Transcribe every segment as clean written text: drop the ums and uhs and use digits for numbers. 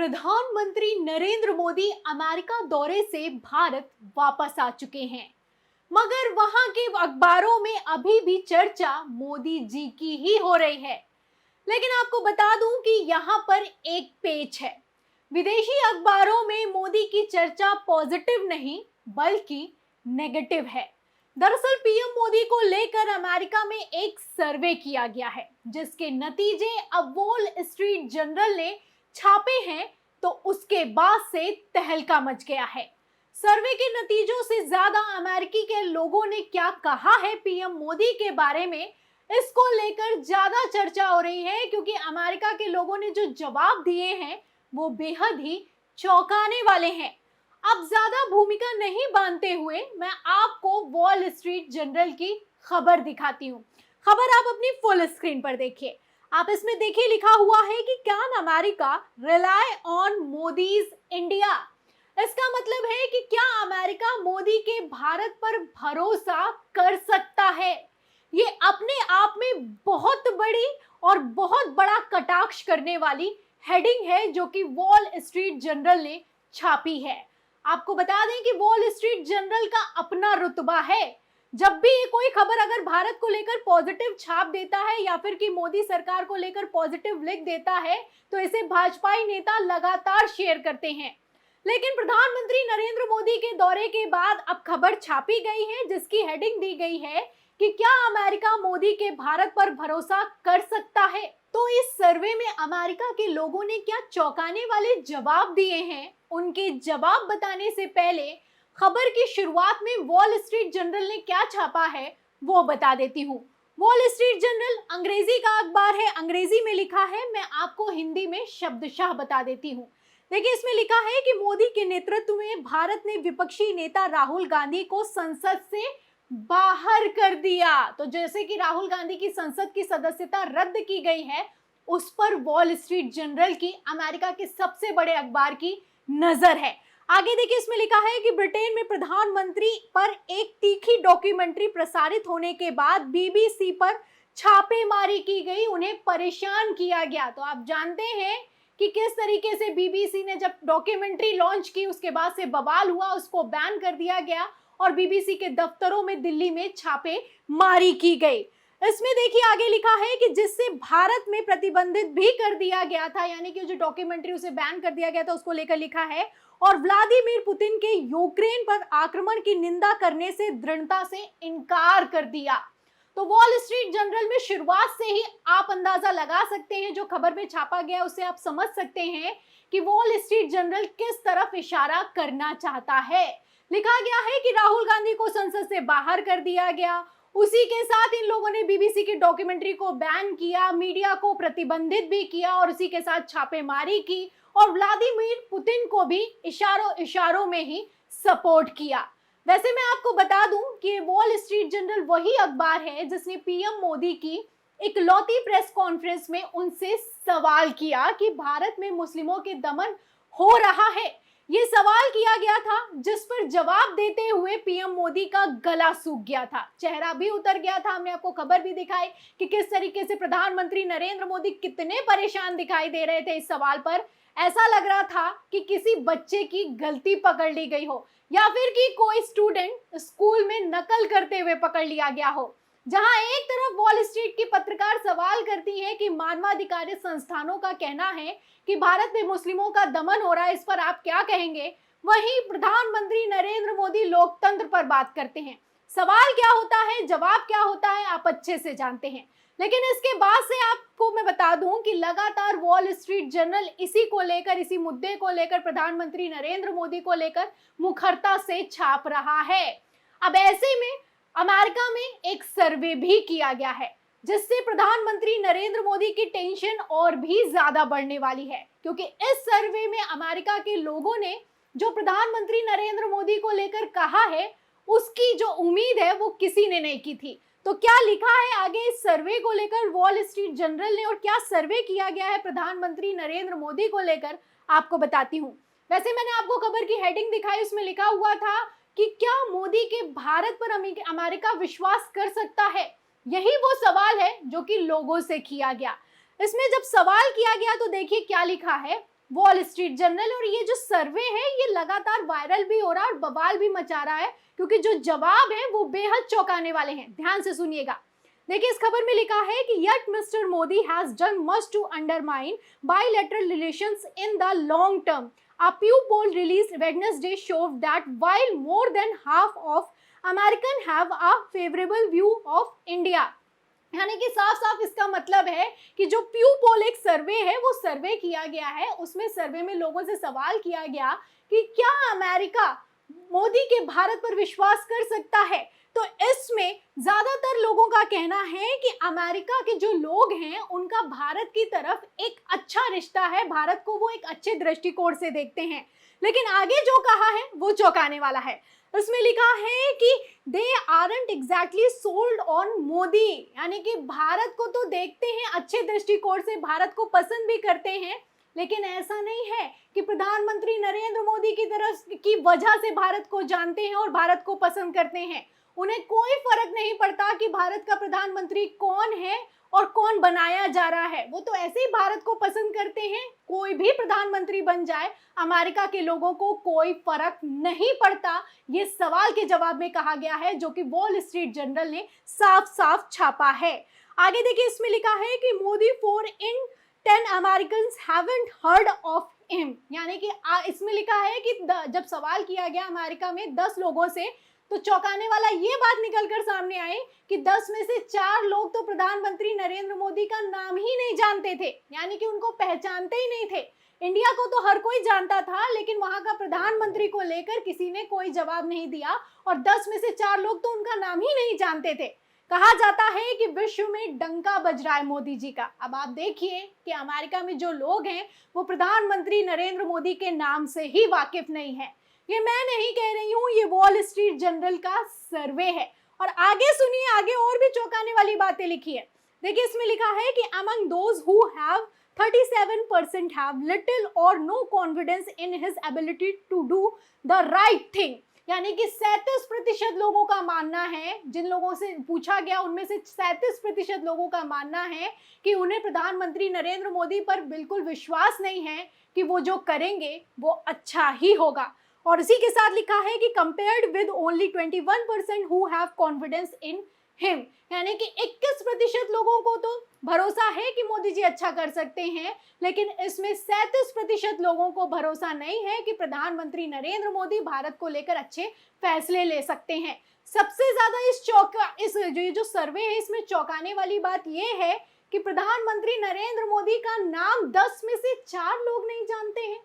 प्रधानमंत्री नरेंद्र मोदी अमेरिका दौरे से भारत वापस आ चुके हैं, मगर वहां के अखबारों में अभी भी चर्चा मोदी जी की ही हो रही है। लेकिन आपको बता दूं कि यहाँ पर एक पेच है। विदेशी अखबारों में मोदी की चर्चा पॉजिटिव नहीं बल्कि नेगेटिव है। दरअसल पीएम मोदी को लेकर अमेरिका में एक सर्वे किया गया है, जिसके नतीजे अब वॉल स्ट्रीट जर्नल ने छापे हैं, तो उसके बाद से तहलका मच गया है। सर्वे के नतीजों से ज्यादा अमेरिकी के लोगों ने क्या कहा है पीएम मोदी के बारे में, इसको लेकर ज्यादा चर्चा हो रही है, क्योंकि अमेरिका के लोगों ने जो जवाब दिए हैं वो बेहद ही चौंकाने वाले हैं। अब ज्यादा भूमिका नहीं बांधते हुए मैं आपको वॉल स्ट्रीट जर्नल की खबर दिखाती हूँ। खबर आप अपनी फुल स्क्रीन पर देखिए। आप इसमें देखिए, लिखा हुआ है कि can America rely on Modi's India. इसका मतलब है कि क्या अमेरिका मोदी के भारत पर भरोसा कर सकता है। ये अपने आप में बहुत बड़ी और बहुत बड़ा कटाक्ष करने वाली हेडिंग है, जो कि वॉल स्ट्रीट जर्नल ने छापी है। आपको बता दें कि वॉल स्ट्रीट जर्नल का अपना रुतबा है। जब भी कोई खबर अगर भारत को लेकर पॉजिटिव छाप देता है या फिर कि मोदी सरकार को लेकर पॉजिटिव लिख देता है, तो इसे भाजपाई नेता लगातार शेयर करते हैं। लेकिन प्रधानमंत्री नरेंद्र मोदी के दौरे के बाद अब खबर छापी गई है, जिसकी हेडिंग दी गई है कि क्या अमेरिका मोदी के भारत पर भरोसा कर सकता है। तो इस सर्वे में अमेरिका के लोगों ने क्या चौंकाने वाले जवाब दिए हैं, उनके जवाब बताने से पहले खबर की शुरुआत में वॉल स्ट्रीट जर्नल ने क्या छापा है वो बता देती हूँ। वॉल स्ट्रीट जर्नल अंग्रेजी का अखबार है, अंग्रेजी में लिखा है, मैं आपको हिंदी में शब्दशः बता देती हूँ। देखिए, इसमें लिखा है कि मोदी के नेतृत्व में भारत ने विपक्षी नेता राहुल गांधी को संसद से बाहर कर दिया। तो जैसे कि राहुल गांधी की संसद की सदस्यता रद्द की गई है, उस पर वॉल स्ट्रीट जर्नल की, अमेरिका के सबसे बड़े अखबार की नजर है। आगे देखिए, इसमें लिखा है कि ब्रिटेन में प्रधानमंत्री पर एक तीखी डॉक्यूमेंट्री प्रसारित होने के बाद बीबीसी पर छापेमारी की गई, उन्हें परेशान किया गया। तो आप जानते हैं कि किस तरीके से बीबीसी ने जब डॉक्यूमेंट्री लॉन्च की उसके बाद से बवाल हुआ, उसको बैन कर दिया गया और बीबीसी के दफ्तरों में दिल्ली में छापेमारी की गई। इसमें देखिए आगे लिखा है कि जिससे भारत में प्रतिबंधित भी कर दिया गया था, यानी कि जो डॉक्यूमेंट्री उसे बैन कर दिया गया था उसको लेकर लिखा है, और व्लादिमीर पुतिन के यूक्रेन पर आक्रमण की निंदा करने से दृढ़ता से इनकार कर दिया। तो वॉल स्ट्रीट जर्नल में शुरुआत से ही आप अंदाजा लगा सकते हैं, जो खबर में छापा गया उससे आप समझ सकते हैं कि वॉल स्ट्रीट जर्नल किस तरफ इशारा करना चाहता है। लिखा गया है कि राहुल गांधी को संसद से बाहर कर दिया गया, उसी के साथ इन लोगों ने बीबीसी की डॉक्यूमेंट्री को बैन किया, मीडिया को प्रतिबंधित भी किया और उसी के साथ छापेमारी की, और व्लादिमीर पुतिन को भी इशारों में ही सपोर्ट किया। वैसे मैं आपको बता दूं कि वॉल स्ट्रीट जर्नल वही अखबार है जिसने पीएम मोदी की इकलौती प्रेस कॉन्फ्रेंस में उनसे सवाल किया कि भारत में मुस्लिमों के दमन हो रहा है। ये सवाल किया गया था, जिस पर जवाब देते हुए पीएम मोदी का गला सूख गया था, चेहरा भी उतर गया था। हमने आपको खबर भी दिखाई कि किस तरीके से प्रधानमंत्री नरेंद्र मोदी कितने परेशान दिखाई दे रहे थे इस सवाल पर। ऐसा लग रहा था कि किसी बच्चे की गलती पकड़ ली गई हो, या फिर कि कोई स्टूडेंट स्कूल में नकल करते हुए पकड़ लिया गया हो। जहां एक तरफ वॉल स्ट्रीट की पत्रकार सवाल करती हैं कि मानवाधिकार संस्थानों का कहना है कि भारत में मुस्लिमों का दमन हो रहा है, इस पर आप क्या कहेंगे, वहीं प्रधानमंत्री नरेंद्र मोदी लोकतंत्र पर बात करते हैं। सवाल क्या होता है, जवाब क्या होता है, आप अच्छे से जानते हैं। लेकिन इसके बाद से आपको मैं बता दूं कि लगातार वॉल स्ट्रीट जर्नल इसी को लेकर, इसी मुद्दे को लेकर, प्रधानमंत्री नरेंद्र मोदी को लेकर मुखरता से छाप रहा है। अब ऐसे में अमेरिका में एक सर्वे भी किया गया है, जिससे प्रधानमंत्री नरेंद्र मोदी की टेंशन और भी ज्यादा बढ़ने वाली है, क्योंकि इस सर्वे में अमेरिका के लोगों ने जो प्रधानमंत्री नरेंद्र मोदी को लेकर कहा है, उसकी जो उम्मीद है वो किसी ने नहीं की थी। तो क्या लिखा है आगे इस सर्वे को लेकर वॉल स्ट्रीट जर्नल ने, और क्या सर्वे किया गया है प्रधानमंत्री नरेंद्र मोदी को लेकर, आपको बताती हूँ। वैसे मैंने आपको खबर की हेडिंग दिखाई, उसमें लिखा हुआ था कि क्या मोदी के भारत पर अमेरिका विश्वास कर सकता है। यही वो सवाल है जो कि लोगों से किया गया। इसमें जब सवाल किया गया तो देखिए क्या लिखा है, वॉल स्ट्रीट जर्नल। और ये जो सर्वे है ये लगातार वायरल भी हो रहा है और बवाल भी मचा रहा है, क्योंकि जो जवाब है वो बेहद चौंकाने वाले हैं। ध्यान से सुनिएगा। देखिए, इस खबर में लिखा है कि yet Mr. Modi has done much to undermine bilateral relations in the long term. A Pew poll released Wednesday showed that while more than half of Americans have a favorable view of India, यानी कि साफ साफ इसका मतलब है कि जो प्यू पोल एक सर्वे है वो सर्वे किया गया है, उसमें सर्वे में लोगों से सवाल किया गया कि क्या अमेरिका मोदी के भारत पर विश्वास कर सकता है। तो इसमें ज्यादातर लोगों का कहना है कि अमेरिका के जो लोग हैं उनका भारत की तरफ एक अच्छा रिश्ता है, भारत को वो एक अच्छे दृष्टिकोण से देखते हैं। लेकिन आगे जो कहा है वो चौंकाने वाला है। उसमें लिखा है कि they aren't exactly sold on Modi, यानी कि भारत को तो देखते हैं अच्छे दृष्टिकोण से, भारत को पसंद भी करते हैं, लेकिन ऐसा नहीं है कि प्रधानमंत्री नरेंद्र मोदी की तरफ की वजह से भारत को जानते हैं और भारत को पसंद करते हैं। उन्हें कोई फर्क नहीं पड़ता कि भारत का प्रधानमंत्री कौन है और कौन बनाया जा रहा है, वो तो ऐसे ही भारत को पसंद करते हैं। कोई भी प्रधानमंत्री बन जाए, अमेरिका के लोगों को कोई फर्क नहीं पड़ता। ये सवाल के जवाब में कहा गया है, जो कि वॉल स्ट्रीट जर्नल ने साफ साफ छापा है। आगे देखिए, इसमें लिखा है कि Modi 4 in 10 Americans haven't heard of him, यानी कि इसमें लिखा है कि जब सवाल किया गया अमेरिका में 10 लोगों से, तो चौंकाने वाला ये बात निकलकर सामने आई कि 10 में से 4 लोग तो प्रधानमंत्री नरेंद्र मोदी का नाम ही नहीं जानते थे, यानी कि उनको पहचानते ही नहीं थे। इंडिया को तो हर कोई जानता था, लेकिन वहां का प्रधानमंत्री को लेकर किसी ने कोई जवाब नहीं दिया, और 10 में से 4 लोग तो उनका नाम ही नहीं जानते थे। कहा जाता है कि विश्व में डंका बज रहा है मोदी जी का। अब आप देखिए कि अमेरिका में जो लोग हैं वो प्रधानमंत्री नरेंद्र मोदी के नाम से ही वाकिफ नहीं है। ये मैं नहीं कह रही हूँ, ये वॉल स्ट्रीट जर्नल का सर्वे है। और आगे सुनिए, आगे और भी चौंकाने वाली बातें लिखी है। देखिए, इसमें लिखा है कि among those who have 37% have little or no confidence in his ability to do the right thing, यानी कि 37% लोगों का मानना है, जिन लोगों से पूछा गया उनमें से 37% लोगों का मानना है कि उन्हें प्रधानमंत्री नरेंद्र मोदी पर बिल्कुल विश्वास नहीं है कि वो जो करेंगे वो अच्छा ही होगा। और इसी के साथ लिखा है कि compared with only 21% who have confidence in him, यानी कि 21% लोगों को तो भरोसा है कि मोदी जी अच्छा कर सकते हैं, लेकिन इसमें 37% लोगों को भरोसा नहीं है कि प्रधानमंत्री नरेंद्र मोदी भारत को लेकर अच्छे फैसले ले सकते हैं। सबसे ज्यादा इस जो सर्वे है इसमें चौंकाने वाली बात यह है कि प्रधानमंत्री नरेंद्र मोदी का नाम 10 में से 4 लोग नहीं जानते हैं।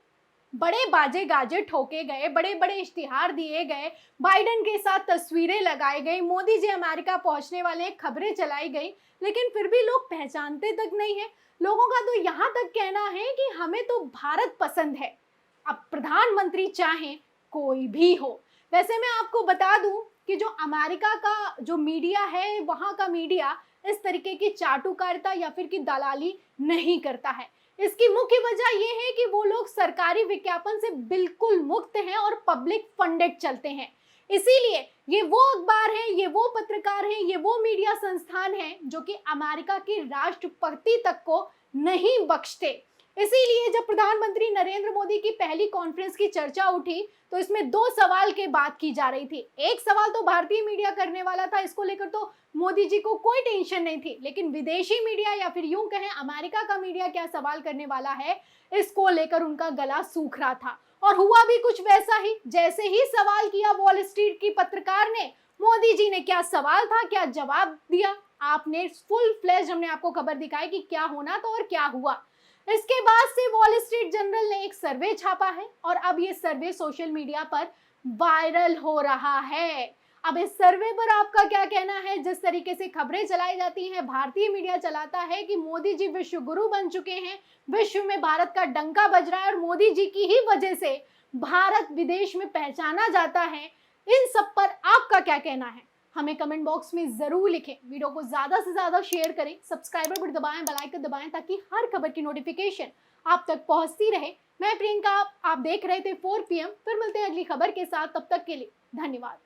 बड़े बाजे गाजे ठोके गए, बड़े बड़े इश्तिहार दिए गए, बाइडेन के साथ तस्वीरें लगाई गई, मोदी जी अमेरिका पहुंचने वाले खबरें चलाई गई, लेकिन फिर भी लोग पहचानते तक नहीं है। लोगों का तो यहाँ तक कहना है कि हमें तो भारत पसंद है, अब प्रधानमंत्री चाहे कोई भी हो। वैसे मैं आपको बता दूं कि जो अमेरिका का जो मीडिया है, वहाँ का मीडिया इस तरीके की चाटुकारिता या फिर की दलाली नहीं करता है। इसकी मुख्य वजह यह है कि वो लोग सरकारी विज्ञापन से बिल्कुल मुक्त हैं और पब्लिक फंडेड चलते हैं। इसीलिए ये वो अखबार हैं, ये वो पत्रकार हैं, ये वो मीडिया संस्थान हैं जो कि अमेरिका के राष्ट्रपति तक को नहीं बख्शते। इसीलिए जब प्रधानमंत्री नरेंद्र मोदी की पहली कॉन्फ्रेंस की चर्चा उठी तो इसमें 2 सवाल के बात की जा रही थी। एक सवाल तो भारतीय मीडिया करने वाला था, इसको लेकर तो मोदी जी को कोई टेंशन नहीं थी, लेकिन विदेशी मीडिया या फिर यूं कहें अमेरिका का मीडिया क्या सवाल करने वाला है, इसको लेकर उनका गला सूख रहा था। और हुआ भी कुछ वैसा ही। जैसे ही सवाल किया वॉल स्ट्रीट की पत्रकार ने, मोदी जी ने क्या सवाल था क्या जवाब दिया, आपने फुल फ्लैश हमने आपको खबर दिखाई कि क्या होना था और क्या हुआ। इसके बाद से वॉल स्ट्रीट जर्नल ने एक सर्वे छापा है और अब ये सर्वे सोशल मीडिया पर वायरल हो रहा है। अब इस सर्वे पर आपका क्या कहना है? जिस तरीके से खबरें चलाई जाती हैं, भारतीय मीडिया चलाता है कि मोदी जी विश्व गुरु बन चुके हैं, विश्व में भारत का डंका बज रहा है और मोदी जी की ही वजह से भारत विदेश में पहचाना जाता है, इन सब पर आपका क्या कहना है? हमें कमेंट बॉक्स में जरूर लिखें। वीडियो को ज्यादा से ज्यादा शेयर करें, सब्सक्राइबर बटन दबाएं, बेल आइकन दबाएं ताकि हर खबर की नोटिफिकेशन आप तक पहुंचती रहे। मैं प्रियंका, आप देख रहे थे 4 PM। फिर मिलते हैं अगली खबर के साथ, तब तक के लिए धन्यवाद।